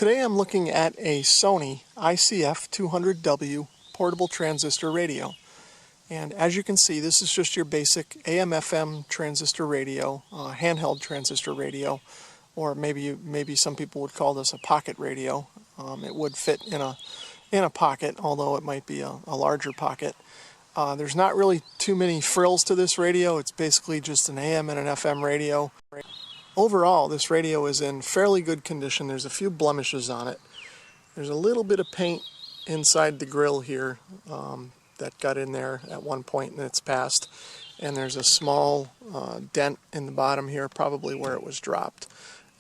Today I'm looking at a Sony ICF-200W portable transistor radio. And as you can see, this is just your basic AM/FM transistor radio, handheld transistor radio, or maybe some people would call this a pocket radio. It would fit in a pocket, although it might be a larger pocket. There's not really too many frills to this radio. It's basically just an AM and an FM radio. Overall, this radio is in fairly good condition. There's a few blemishes on it. There's a little bit of paint inside the grill here that got in there at one point and it's passed. And there's a small dent in the bottom here, probably where it was dropped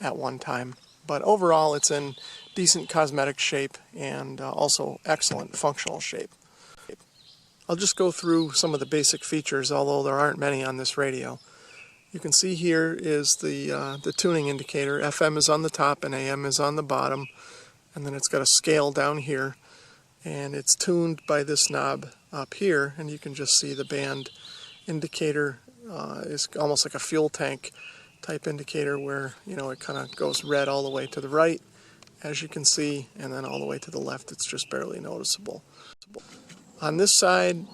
at one time. But overall, it's in decent cosmetic shape and also excellent functional shape. I'll just go through some of the basic features, although there aren't many on this radio. You can see here is the tuning indicator. FM is on the top and AM is on the bottom, and then it's got a scale down here, and it's tuned by this knob up here, and you can just see the band indicator is almost like a fuel tank type indicator where, you know, it kind of goes red all the way to the right, as you can see, and then all the way to the left it's just barely noticeable. On this side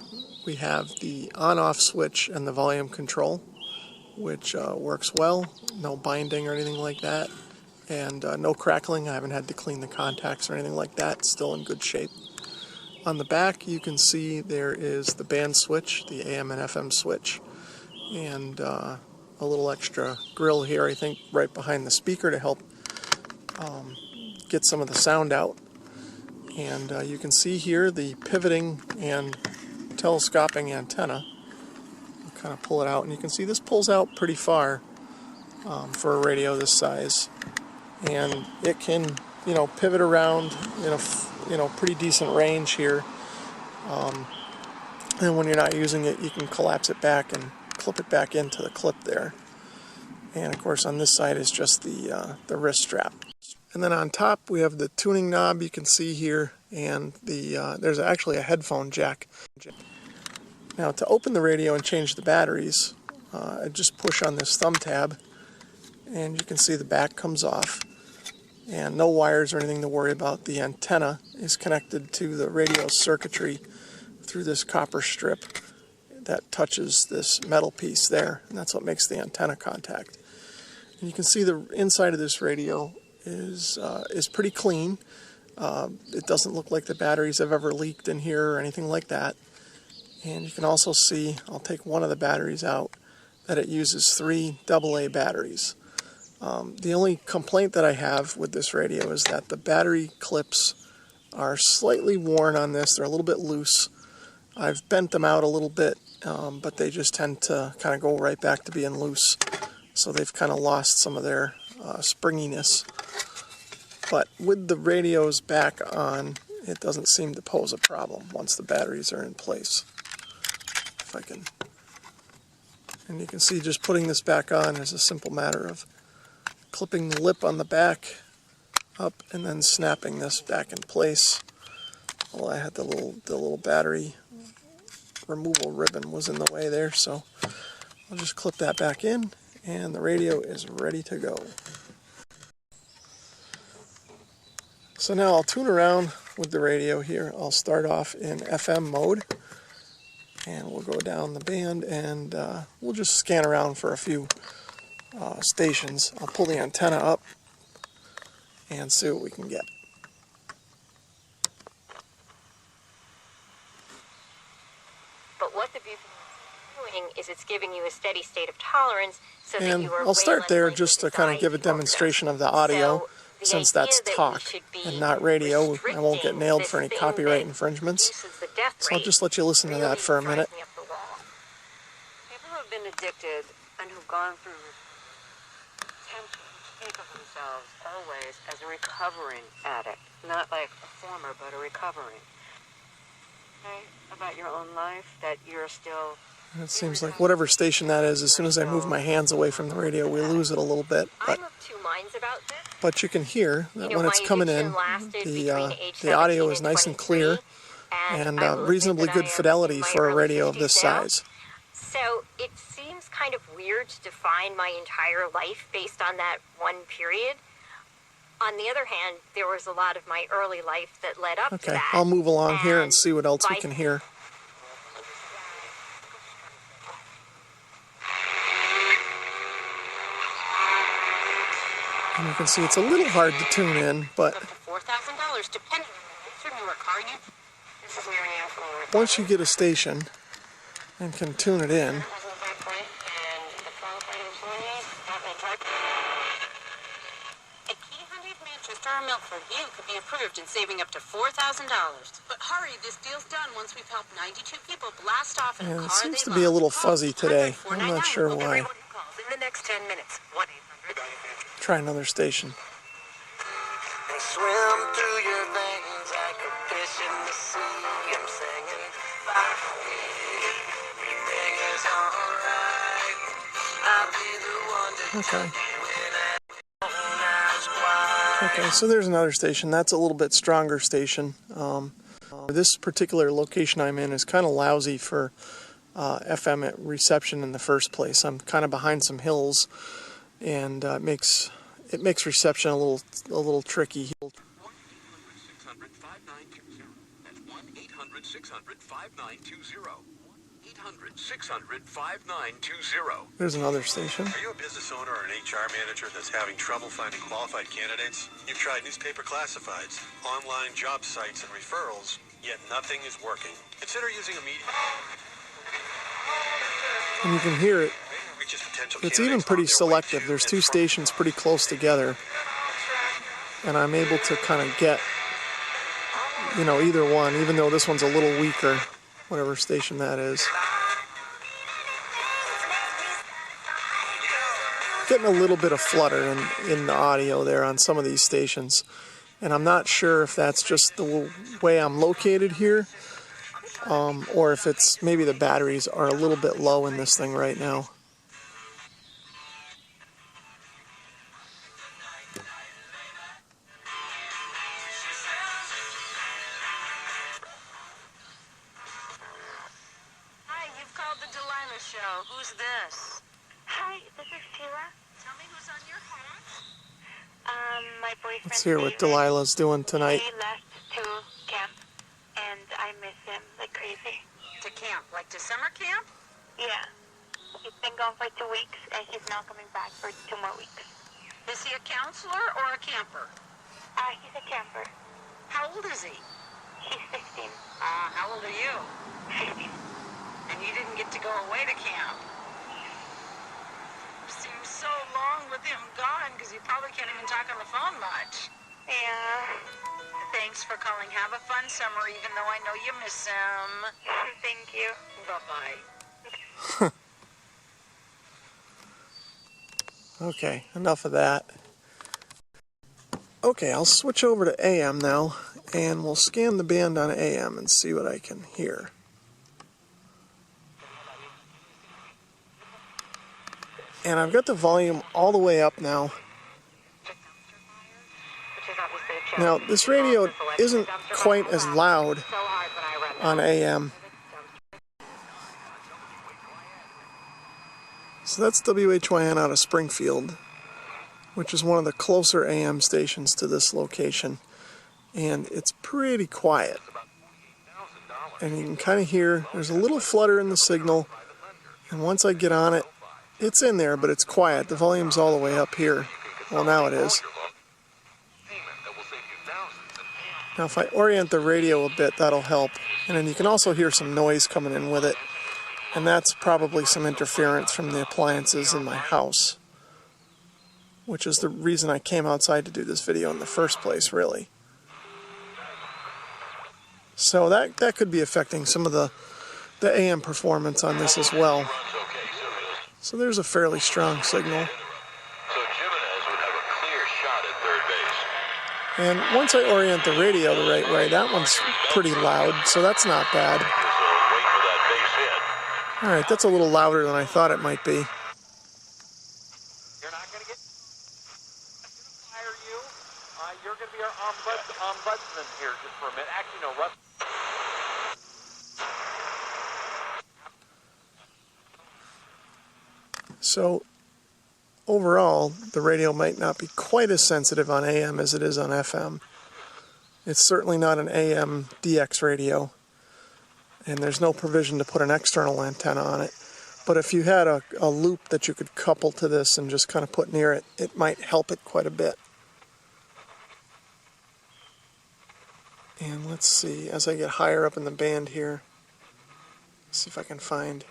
we have the on-off switch and the volume control, which works well. No binding or anything like that, and no crackling. I haven't had to clean the contacts or anything like that. It's still in good shape. On the back you can see there is the band switch, the AM and FM switch, and a little extra grill here, I think right behind the speaker to help get some of the sound out. And you can see here the pivoting and telescoping antenna. Kind of pull it out, and you can see this pulls out pretty far for a radio this size, and it can, you know, pivot around in a pretty decent range here. And when you're not using it, you can collapse it back and clip it back into the clip there. And of course, on this side is just the wrist strap. And then on top we have the tuning knob. You can see here, and there's actually a headphone jack. Now, to open the radio and change the batteries, I just push on this thumb tab, and you can see the back comes off, and no wires or anything to worry about. The antenna is connected to the radio circuitry through this copper strip that touches this metal piece there, and that's what makes the antenna contact. And you can see the inside of this radio is pretty clean. It doesn't look like the batteries have ever leaked in here or anything like that. And you can also see, I'll take one of the batteries out, that it uses 3 AA batteries. The only complaint that I have with this radio is that the battery clips are slightly worn on this. They're a little bit loose. I've bent them out a little bit, but they just tend to kind of go right back to being loose. So they've kind of lost some of their springiness. But with the radios back on, it doesn't seem to pose a problem once the batteries are in place. If I can, and you can see just putting this back on is a simple matter of clipping the lip on the back up and then snapping this back in place. Well, I had the little battery removal ribbon was in the way there, so I'll just clip that back in, and the radio is ready to go. So now I'll tune around with the radio here. I'll start off in FM mode, and we'll go down the band, and we'll just scan around for a few stations. I'll pull the antenna up and see what we can get. But what the beautiful doing is it's giving you a steady state of tolerance, so that you are. I'll start there just to kind of give a demonstration of the audio. Since that's talk and not radio, I won't get nailed for any copyright infringements. So I'll just let you listen to that for a minute. People who have been addicted and who've gone through attempt to think of themselves always as a recovering addict, not like a former, but a recovering. Okay? About your own life, that you're still. It seems like whatever station that is, as soon as I move my hands away from the radio, we lose it a little bit. But you can hear that when it's coming in, the audio is nice and clear and reasonably good fidelity for a radio of this size. So it seems kind of weird to define my entire life based on that one period. On the other hand, there was a lot of my early life that led up to Okay, that. I'll move along here and see what else we can hear. And you can see it's a little hard to tune in, but $4,000 depending on your car. This is Marianne from once you get a station and can tune it in, Milford View could be approved and saving up to $4,000. But hurry, this deal's done once we've helped 92 people blast off in a car. it seems to be a little fuzzy today. I'm not sure why. In the next 10 minutes, 1-800. Try another station. And swim through your veins like a fish in the sea. I'm singing, everything is alright. I'll be the one to Okay. tell you when I ask why. Okay, so there's another station. That's a little bit stronger station. This particular location I'm in is kind of lousy for FM reception in the first place. I'm kind of behind some hills, and it makes reception a little tricky. 1-800-600-5920. That's 1-800-600-5920. 800-600-5920. There's another station. Are you a business owner or an HR manager that's having trouble finding qualified candidates? You've tried newspaper classifieds, online job sites, and referrals, yet nothing is working. Consider using a media. And you can hear it. Reaches potential It's even candidates pretty on their way selective. to There's and two from- stations pretty close together, and I'm able to kind of get, either one, even though this one's a little weaker, whatever station that is. Getting a little bit of flutter in the audio there on some of these stations, and I'm not sure if that's just the way I'm located here, or if it's maybe the batteries are a little bit low in this thing right now. Hi, you've called the Delilah Show. Who's this? Hi, this is Sheila. Tell me who's on your phone. My boyfriend. Let's hear what David, Delilah's doing tonight. He left to camp, and I miss him like crazy. To camp, like to summer camp? Yeah. He's been gone for 2 weeks, and he's not coming back for 2 more weeks. Is he a counselor or a camper? He's a camper. How old is he? He's 16. How old are you? 15. And you didn't get to go away to camp. Seems so long with him gone because you probably can't even talk on the phone much. Yeah. Thanks for calling. Have a fun summer, even though I know you miss him. Thank you. Bye-bye. Okay, enough of that. Okay, I'll switch over to AM now, and we'll scan the band on AM and see what I can hear. And I've got the volume all the way up now. Now, this radio isn't quite as loud on AM. So that's WHYN out of Springfield, which is one of the closer AM stations to this location. And it's pretty quiet. And you can kind of hear there's a little flutter in the signal. And once I get on it, it's in there, but it's quiet. The volume's all the way up here. Well, now it is. Now if I orient the radio a bit, that'll help. And then you can also hear some noise coming in with it. And that's probably some interference from the appliances in my house, which is the reason I came outside to do this video in the first place, really. So that could be affecting some of the AM performance on this as well. So there's a fairly strong signal. And once I orient the radio the right way, that one's pretty loud, so that's not bad. Alright, that's a little louder than I thought it might be. You're not going to get... hire you. You're going to be our ombudsman here just for a minute. Actually, no, Russ... So, overall, the radio might not be quite as sensitive on AM as it is on FM. It's certainly not an AM DX radio, and there's no provision to put an external antenna on it. But if you had a loop that you could couple to this and just kind of put near it, it might help it quite a bit. And let's see, as I get higher up in the band here, see if I can find.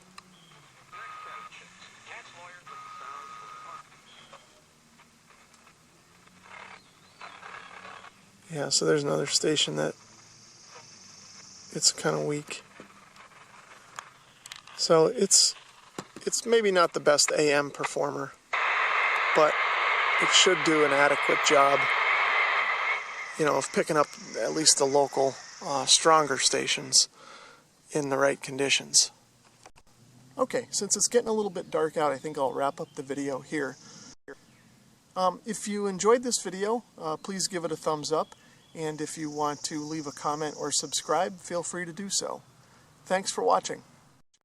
Yeah, so there's another station that it's kind of weak. So it's maybe not the best AM performer, but it should do an adequate job, you know, of picking up at least the local stronger stations in the right conditions. Okay, since it's getting a little bit dark out, I think I'll wrap up the video here. If you enjoyed this video, please give it a thumbs up, and if you want to leave a comment or subscribe, feel free to do so. Thanks for watching.